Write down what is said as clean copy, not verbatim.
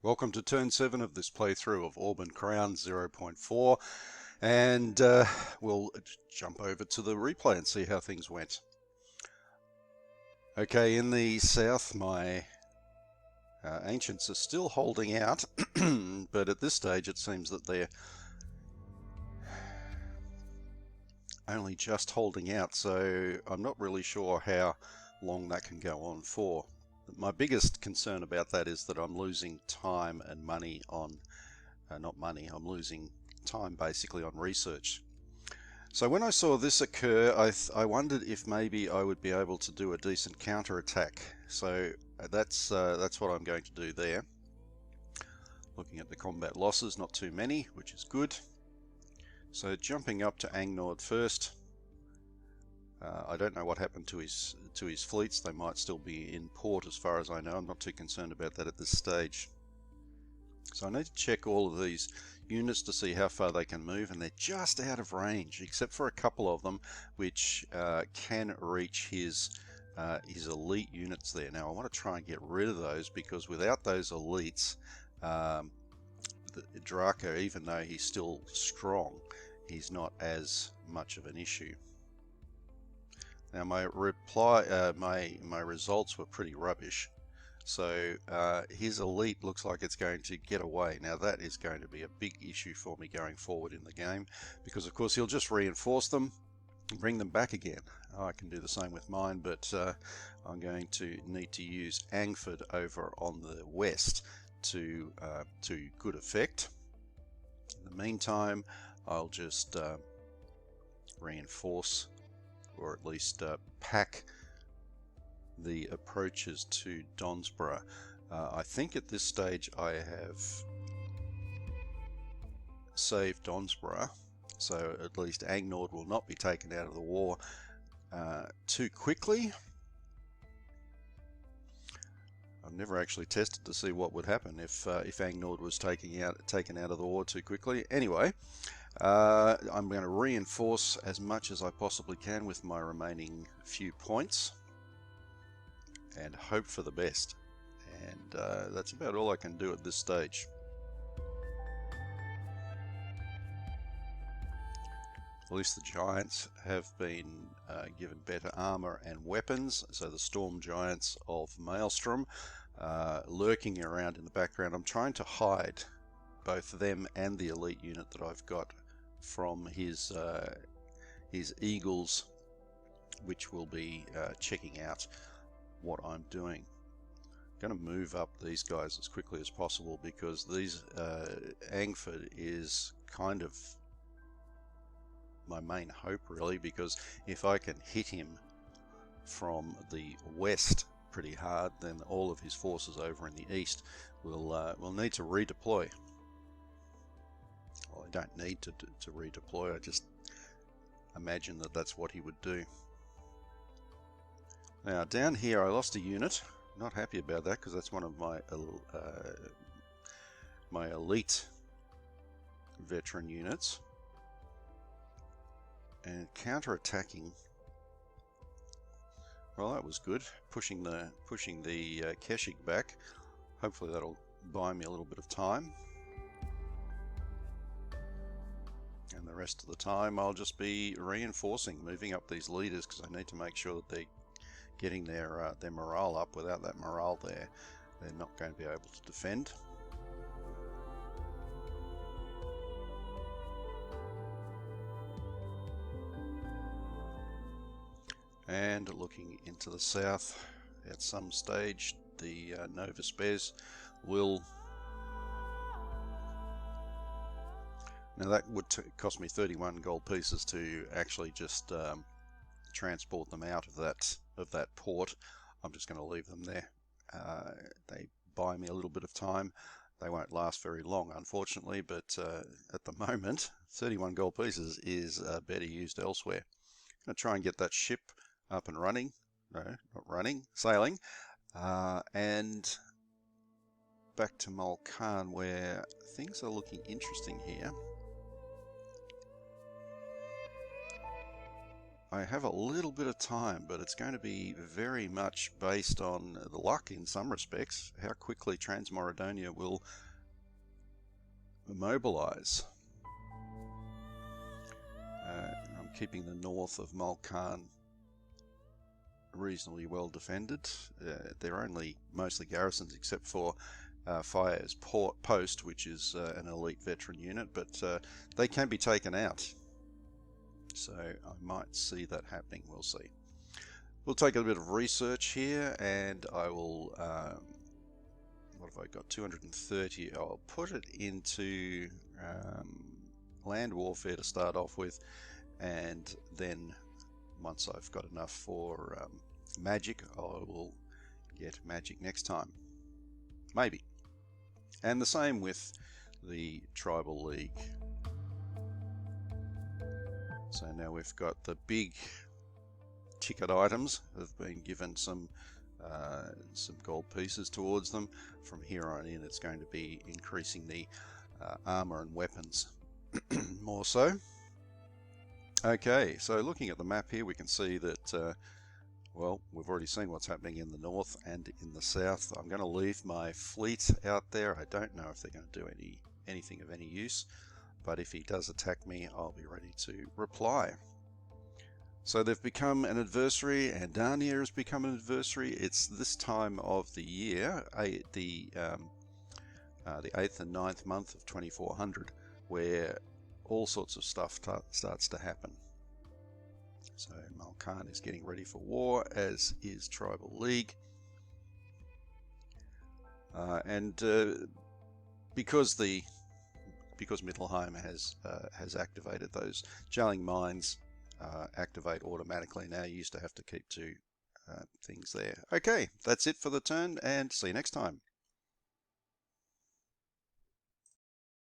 Welcome to turn 7 of this playthrough of Auburn Crown 0.4, and we'll jump over to the replay and see how things went. Okay, in the south my ancients are still holding out, but at this stage it seems that they're only just holding out, so I'm not really sure how long that can go on for. My biggest concern about that is that I'm losing time and money on, not money, I'm losing time basically on research. So when I saw this occur, I wondered if maybe I would be able to do a decent counter-attack. So that's what I'm going to do there. Looking at the combat losses, not too many, which is good. So jumping up to Angnord first. I don't know what happened to his fleets. They might still be in port as far as I know. I'm not too concerned about that at this stage. So I need to check all of these units to see how far they can move, and they're just out of range, except for a couple of them which can reach his elite units there. Now I want to try and get rid of those, because without those elites, Draco, even though he's still strong, he's not as much of an issue. Now my results were pretty rubbish, so his elite looks like it's going to get away. Now that is going to be a big issue for me going forward in the game, because of course he'll just reinforce them and bring them back again. I can do the same with mine, but I'm going to need to use Angford over on the west to good effect. In the meantime, I'll just reinforce, or at least pack the approaches to Donsborough. I think at this stage I have saved Donsborough, so at least Angnord will not be taken out of the war too quickly. I've never actually tested to see what would happen if Angnord was taken out of the war too quickly. Anyway, I'm going to reinforce as much as I possibly can with my remaining few points and hope for the best. And that's about all I can do at this stage. At least the giants have been given better armor and weapons. So the storm giants of Maelstrom lurking around in the background. I'm trying to hide both them and the elite unit that I've got from his eagles, which will be checking out what I'm doing. I'm going to move up these guys as quickly as possible, because these Angford is kind of my main hope, really, because if I can hit him from the west pretty hard, then all of his forces over in the east will need to redeploy. Well, I don't need to redeploy, I just imagine that that's what he would do. Now down here I lost a unit. Not happy about that, because that's one of my my elite veteran units. And counter-attacking, well, that was good. Pushing the Keshig back. Hopefully that'll buy me a little bit of time. And the rest of the time I'll just be reinforcing, moving up these leaders, because I need to make sure that they're getting their morale up. Without that morale there, they're not going to be able to defend. And looking into the south, at some stage the Nova Spares will... Now that would cost me 31 gold pieces to actually just transport them out of that port. I'm just going to leave them there. They buy me a little bit of time. They won't last very long, unfortunately, but at the moment 31 gold pieces is better used elsewhere. I'm going to try and get that ship up and running. No, not running, sailing. And back to Mulcan, where things are looking interesting here. I have a little bit of time, but it's going to be very much based on the luck in some respects, how quickly Transmorodonia will mobilize. I'm keeping the north of Malkan reasonably well defended. They're only mostly garrisons except for Fire's Post, which is an elite veteran unit, but they can be taken out. So I might see that happening, we'll see. We'll take a bit of research here, and I will, what have I got, 230, I'll put it into land warfare to start off with, and then once I've got enough for magic, I will get magic next time. Maybe. And the same with the Tribal League. So now we've got the big ticket items have been given some gold pieces towards them. From here on in, it's going to be increasing the armor and weapons more so. Okay, so looking at the map here, we can see that well, we've already seen what's happening in the north and in the south. I'm going to leave my fleet out there. I don't know if they're going to do anything of any use, but if he does attack me, I'll be ready to reply. So they've become an adversary, and Dania has become an adversary. It's this time of the year, the 8th and 9th month of 2400, where all sorts of stuff starts to happen. So Malkan is getting ready for war, as is Tribal League. Because Mittelheim has activated those gelling mines, activate automatically now. You used to have to keep two things there. Okay, that's it for the turn, and see you next time.